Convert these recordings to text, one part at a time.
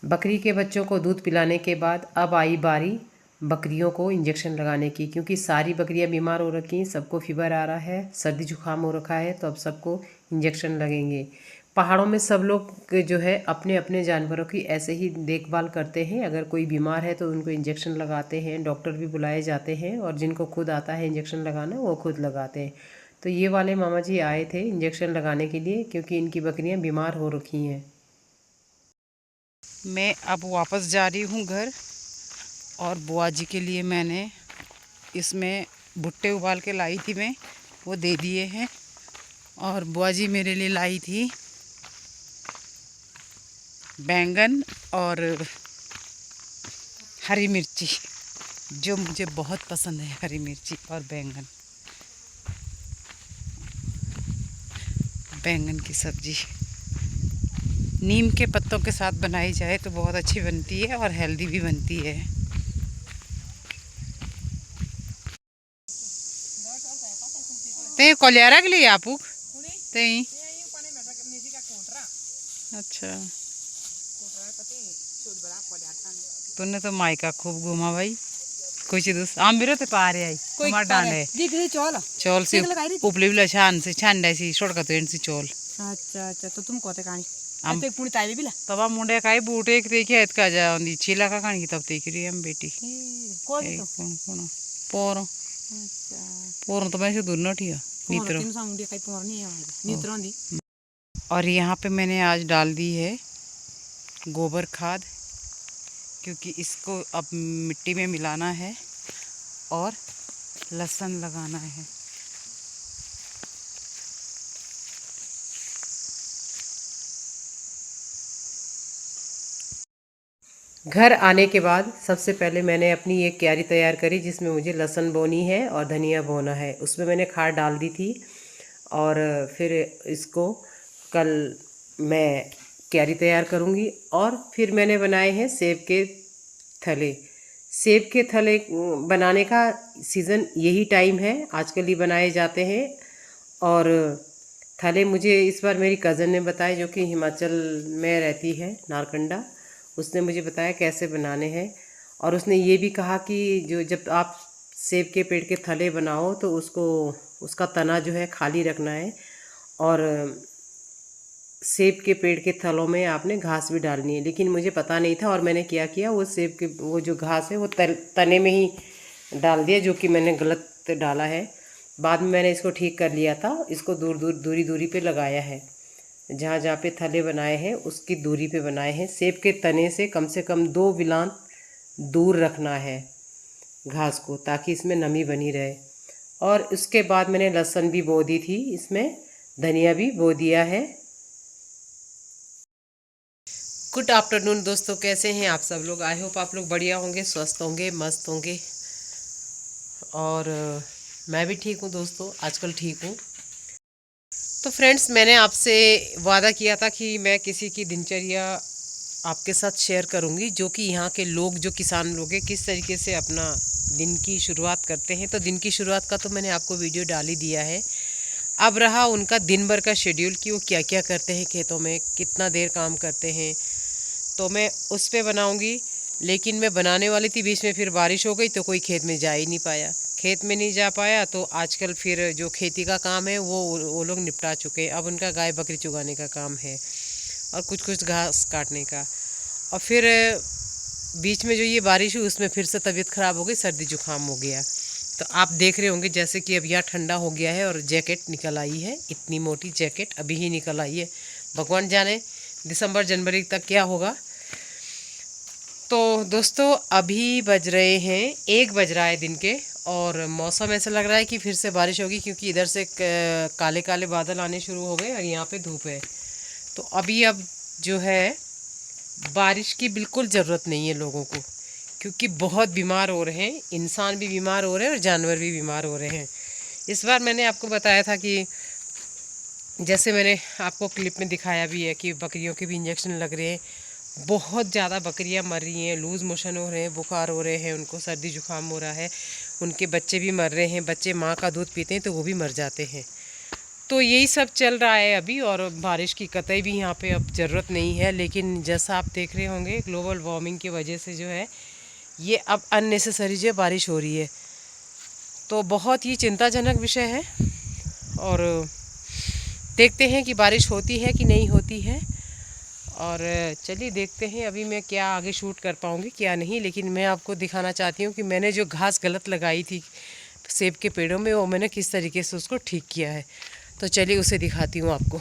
बकरी के बच्चों को दूध पिलाने के बाद अब आई बारी बकरियों को इंजेक्शन लगाने की, क्योंकि सारी बकरियां बीमार हो रखी हैं, सबको फीवर आ रहा है, सर्दी जुकाम हो रखा है, तो अब सबको इंजेक्शन लगेंगे। पहाड़ों में सब लोग जो है अपने अपने जानवरों की ऐसे ही देखभाल करते हैं। अगर कोई बीमार है तो उनको इंजेक्शन लगाते हैं, डॉक्टर भी बुलाए जाते हैं, और जिनको खुद आता है इंजेक्शन लगाना वो खुद लगाते हैं। तो ये वाले मामा जी आए थे इंजेक्शन लगाने के लिए, क्योंकि इनकी बकरियां बीमार हो रखी हैं। मैं अब वापस जा रही हूँ घर, और बुआ जी के लिए मैंने इसमें भुट्टे उबाल के लाई थी मैं, वो दे दिए हैं। और बुआ जी मेरे लिए लाई थी बैंगन और हरी मिर्ची, जो मुझे बहुत पसंद है, हरी मिर्ची और बैंगन। बैंगन की सब्जी नीम के पत्तों के साथ बनाई जाए तो बहुत अच्छी बनती है और हेल्दी भी बनती है। ते कोलियारा के लिए आपू ते अच्छा, तूने तो मायका खूब घूमा भाई। कुछ दूस आम बिरो ते पारे आई कुमार डांडे दिख रही चोल चोल से उपले बिला छान से छांडा सी छोड़का तो एंड सी चोल। अच्छा अच्छा, तो तुम कोते कहानी हम तो पुणी ताई बिला तबा मुंडे काई बूटे एक देखे एत का जा ओंदी चीला का कहानी तब देख रही हम बेटी कोई तो कौन कौन पोरो अच्छा पोरो तो मैं से दूर न ठिया नीतरो। तीन सामुंडी कई पोर नहीं है नीतरों दी। और यहाँ पे मैंने आज डाल दी है गोबर खाद, क्योंकि इसको अब मिट्टी में मिलाना है और लहसुन लगाना है। घर आने के बाद सबसे पहले मैंने अपनी एक क्यारी तैयार करी, जिसमें मुझे लहसुन बोनी है और धनिया बोना है। उसमें मैंने खाद डाल दी थी, और फिर इसको कल मैं क्यारी तैयार करूँगी। और फिर मैंने बनाए हैं सेब के थले। सेब के थले बनाने का सीज़न यही टाइम है, आजकल ही बनाए जाते हैं। और थले मुझे इस बार मेरी कज़न ने बताए, जो कि हिमाचल में रहती है, नारकंडा। उसने मुझे बताया कैसे बनाने हैं। और उसने ये भी कहा कि जो जब आप सेब के पेड़ के थले बनाओ तो उसको उसका तना जो है खाली रखना है, और सेब के पेड़ के थलों में आपने घास भी डालनी है। लेकिन मुझे पता नहीं था, और मैंने क्या किया, वो सेब के वो जो घास है वो तने में ही डाल दिया, जो कि मैंने गलत डाला है। बाद में मैंने इसको ठीक कर लिया था, इसको दूरी दूरी पे लगाया है। जहाँ जहाँ पे थले बनाए हैं उसकी दूरी पे बनाए हैं। सेब के तने से कम 2 बिलान दूर रखना है घास को, ताकि इसमें नमी बनी रहे। और उसके बाद मैंने लहसुन भी बो दी थी, इसमें धनिया भी बो दिया है। गुड आफ्टरनून दोस्तों, कैसे हैं आप सब लोग? आई होप आप लोग बढ़िया होंगे, स्वस्थ होंगे, मस्त होंगे। और मैं भी ठीक हूँ दोस्तों, आजकल ठीक हूँ। तो फ्रेंड्स, मैंने आपसे वादा किया था कि मैं किसी की दिनचर्या आपके साथ शेयर करूंगी, जो कि यहाँ के लोग, जो किसान लोग हैं, किस तरीके से अपना दिन की शुरुआत करते हैं। तो दिन की शुरुआत का तो मैंने आपको वीडियो डाल ही दिया है। अब रहा उनका दिन भर का शेड्यूल कि वो क्या क्या करते हैं खेतों में, कितना देर काम करते हैं, तो मैं उस पर बनाऊँगी। लेकिन मैं बनाने वाली थी, बीच में फिर बारिश हो गई तो कोई खेत में जा ही नहीं पाया। खेत में नहीं जा पाया तो आजकल फिर जो खेती का काम है वो लोग निपटा चुके हैं। अब उनका गाय बकरी चुगाने का काम है, और कुछ कुछ घास काटने का। और फिर बीच में जो ये बारिश हुई उसमें फिर से तबीयत ख़राब हो गई, सर्दी जुकाम हो गया। तो आप देख रहे होंगे जैसे कि अब यहाँ ठंडा हो गया है, और जैकेट निकल आई है, इतनी मोटी जैकेट अभी ही निकल आई है। भगवान जाने दिसंबर जनवरी तक क्या होगा। तो दोस्तों, अभी बज रहे हैं 1 बज रहा है दिन के, और मौसम ऐसा लग रहा है कि फिर से बारिश होगी, क्योंकि इधर से काले काले बादल आने शुरू हो गए और यहाँ पे धूप है। तो अभी अब जो है बारिश की बिल्कुल ज़रूरत नहीं है लोगों को, क्योंकि बहुत बीमार हो रहे हैं, इंसान भी बीमार हो रहे हैं और जानवर भी बीमार हो रहे हैं। इस बार मैंने आपको बताया था कि जैसे मैंने आपको क्लिप में दिखाया भी है कि बकरियों के भी इंजेक्शन लग रहे हैं। बहुत ज़्यादा बकरियां मर रही हैं, लूज़ मोशन हो रहे हैं, बुखार हो रहे हैं, उनको सर्दी जुकाम हो रहा है, उनके बच्चे भी मर रहे हैं। बच्चे माँ का दूध पीते हैं तो वो भी मर जाते हैं। तो यही सब चल रहा है अभी, और बारिश की कतई भी यहाँ पे अब ज़रूरत नहीं है। लेकिन जैसा आप देख रहे होंगे ग्लोबल वार्मिंग की वजह से जो है ये अब अननेसेसरी जो बारिश हो रही है, तो बहुत ही चिंताजनक विषय है। और देखते हैं कि बारिश होती है कि नहीं होती है। और चलिए देखते हैं अभी मैं क्या आगे शूट कर पाऊँगी क्या नहीं। लेकिन मैं आपको दिखाना चाहती हूँ कि मैंने जो घास गलत लगाई थी सेब के पेड़ों में, वो मैंने किस तरीके से उसको ठीक किया है। तो चलिए उसे दिखाती हूँ आपको।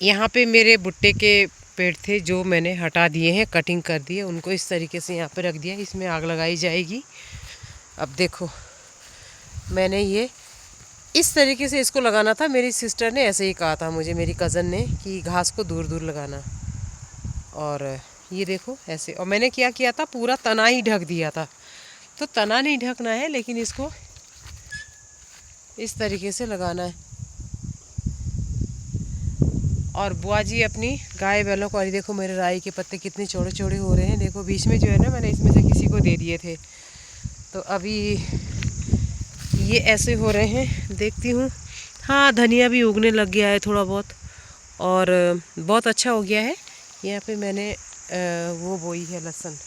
यहाँ पे मेरे भुट्टे के पेड़ थे जो मैंने हटा दिए हैं, कटिंग कर दिए उनको, इस तरीके से यहाँ पे रख दिया। इसमें आग लगाई जाएगी। अब देखो मैंने ये इस तरीके से इसको लगाना था। मेरी सिस्टर ने ऐसे ही कहा था मुझे, मेरी कज़न ने, कि घास को दूर दूर लगाना। और ये देखो ऐसे, और मैंने क्या किया था, पूरा तना ही ढक दिया था। तो तना नहीं ढकना है, लेकिन इसको इस तरीके से लगाना है। और बुआ जी अपनी गाय बैलों को, और देखो मेरे राई के पत्ते कितने चौड़े चौड़े हो रहे हैं। देखो बीच में जो है ना, मैंने इसमें से किसी को दे दिए थे, तो अभी ये ऐसे हो रहे हैं। देखती हूँ। हाँ, धनिया भी उगने लग गया है थोड़ा बहुत, और बहुत अच्छा हो गया है। यहाँ पे मैंने वो बोई है लहसुन।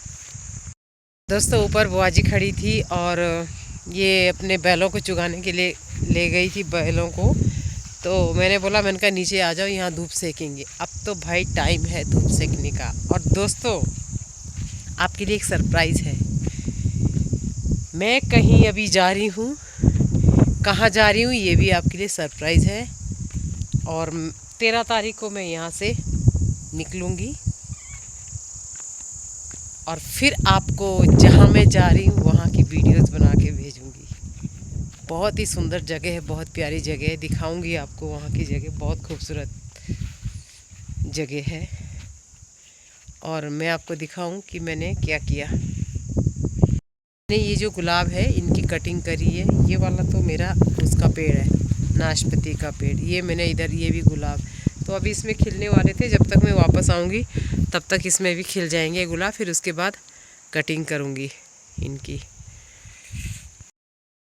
दोस्तों ऊपर बुआ जी खड़ी थी और ये अपने बैलों को चुगाने के लिए ले गई थी बैलों को। तो मैंने बोला, मैंने कहा नीचे आ जाओ, यहाँ धूप सेकेंगे। अब तो भाई टाइम है धूप सेकने का। और दोस्तों आपके लिए एक सरप्राइज़ है। मैं कहीं अभी जा रही हूँ, कहाँ जा रही हूँ ये भी आपके लिए सरप्राइज़ है। और 13 तारीख को मैं यहाँ से निकलूँगी, और फिर आपको जहाँ मैं जा रही हूँ वहाँ की वीडियोस बना के भेजूँगी। बहुत ही सुंदर जगह है, बहुत प्यारी जगह है, दिखाऊंगी आपको वहाँ की जगह। बहुत खूबसूरत जगह है, और मैं आपको दिखाऊं कि मैंने क्या किया। मैंने ये जो गुलाब है इनकी कटिंग करी है। ये वाला तो मेरा उसका पेड़ है, नाशपाती का पेड़। ये मैंने इधर, ये भी गुलाब। तो अभी इसमें खिलने वाले थे, जब तक मैं वापस आऊँगी तब तक इसमें भी खिल जाएंगे गुलाब। फिर उसके बाद कटिंग करूँगी इनकी।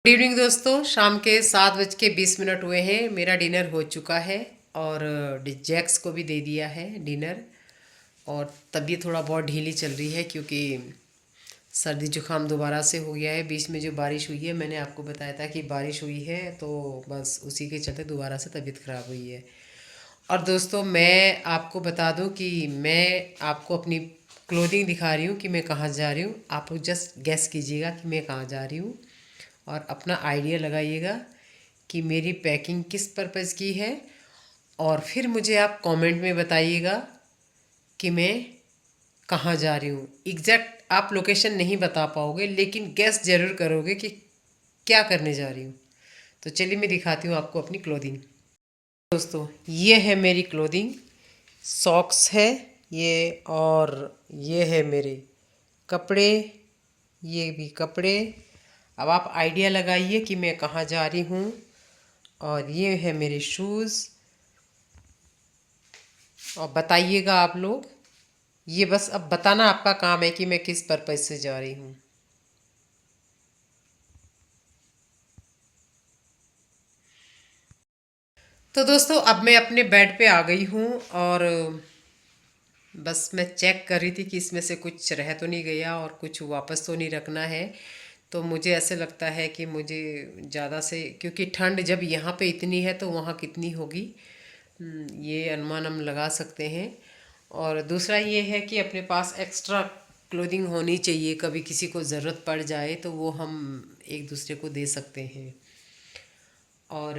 गुड इवनिंग दोस्तों, शाम के 7:20 हुए हैं। मेरा डिनर हो चुका है, और जैक्स को भी दे दिया है डिनर। और तबीयत थोड़ा बहुत ढीली चल रही है, क्योंकि सर्दी जुकाम दोबारा से हो गया है। बीच में जो बारिश हुई है, मैंने आपको बताया था कि बारिश हुई है, तो बस उसी के चलते दोबारा से तबीयत ख़राब हुई है। और दोस्तों मैं आपको बता दूं कि मैं आपको अपनी क्लोथिंग दिखा रही हूँ कि मैं कहाँ जा रही हूँ। आप लोग जस्ट गेस कीजिएगा कि मैं कहाँ जा रही हूँ, और अपना आइडिया लगाइएगा कि मेरी पैकिंग किस पर्पज़ की है। और फिर मुझे आप कमेंट में बताइएगा कि मैं कहाँ जा रही हूँ। एग्जैक्ट आप लोकेशन नहीं बता पाओगे, लेकिन गेस ज़रूर करोगे कि क्या करने जा रही हूँ। तो चलिए मैं दिखाती हूँ आपको अपनी क्लोथिंग। दोस्तों ये है मेरी क्लोथिंग, सॉक्स है ये, और ये है मेरे कपड़े, ये भी कपड़े। अब आप आइडिया लगाइए कि मैं कहाँ जा रही हूँ। और ये है मेरे शूज़, और बताइएगा आप लोग। ये बस अब बताना आपका काम है कि मैं किस पर्पज़ से जा रही हूँ। तो दोस्तों अब मैं अपने बेड पे आ गई हूँ, और बस मैं चेक कर रही थी कि इसमें से कुछ रह तो नहीं गया और कुछ वापस तो नहीं रखना है। तो मुझे ऐसे लगता है कि मुझे ज़्यादा से, क्योंकि ठंड जब यहाँ पे इतनी है तो वहाँ कितनी होगी, ये अनुमान हम लगा सकते हैं। और दूसरा ये है कि अपने पास एक्स्ट्रा क्लोथिंग होनी चाहिए, कभी किसी को ज़रूरत पड़ जाए तो वो हम एक दूसरे को दे सकते हैं। और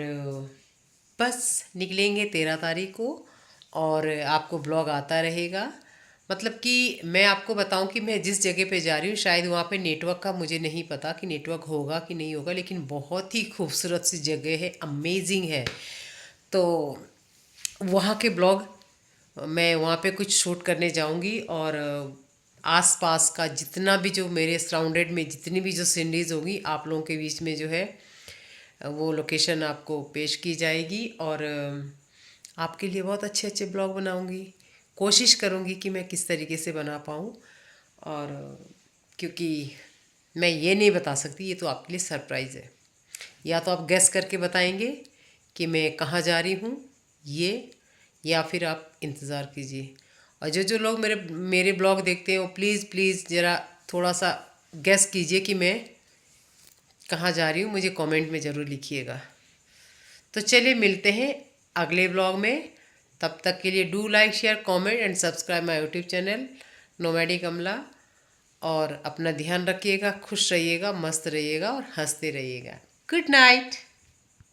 बस निकलेंगे 13 तारीख को, और आपको ब्लॉग आता रहेगा। मतलब कि मैं आपको बताऊं कि मैं जिस जगह पे जा रही हूँ, शायद वहाँ पे नेटवर्क का मुझे नहीं पता कि नेटवर्क होगा कि नहीं होगा, लेकिन बहुत ही खूबसूरत सी जगह है, अमेजिंग है। तो वहाँ के ब्लॉग मैं वहाँ पे कुछ शूट करने जाऊँगी, और आसपास का जितना भी जो मेरे सराउंडेड में जितनी भी जो सीनरीज होगी, आप लोगों के बीच में जो है वो लोकेशन आपको पेश की जाएगी। और आपके लिए बहुत अच्छे अच्छे ब्लॉग बनाऊंगी, कोशिश करूंगी कि मैं किस तरीके से बना पाऊँ। और क्योंकि मैं ये नहीं बता सकती, ये तो आपके लिए सरप्राइज़ है। या तो आप गैस करके बताएंगे कि मैं कहाँ जा रही हूँ ये, या फिर आप इंतज़ार कीजिए। और जो जो लोग मेरे मेरे ब्लॉग देखते हैं वो प्लीज़ प्लीज़ ज़रा थोड़ा सा गैस कीजिए कि मैं कहाँ जा रही हूँ, मुझे कमेंट में ज़रूर लिखिएगा। तो चलिए मिलते हैं अगले ब्लॉग में। तब तक के लिए do like share comment and subscribe my YouTube channel nomadic Kamala. और अपना ध्यान रखिएगा, खुश रहिएगा, मस्त रहिएगा और हंसते रहिएगा। Good night.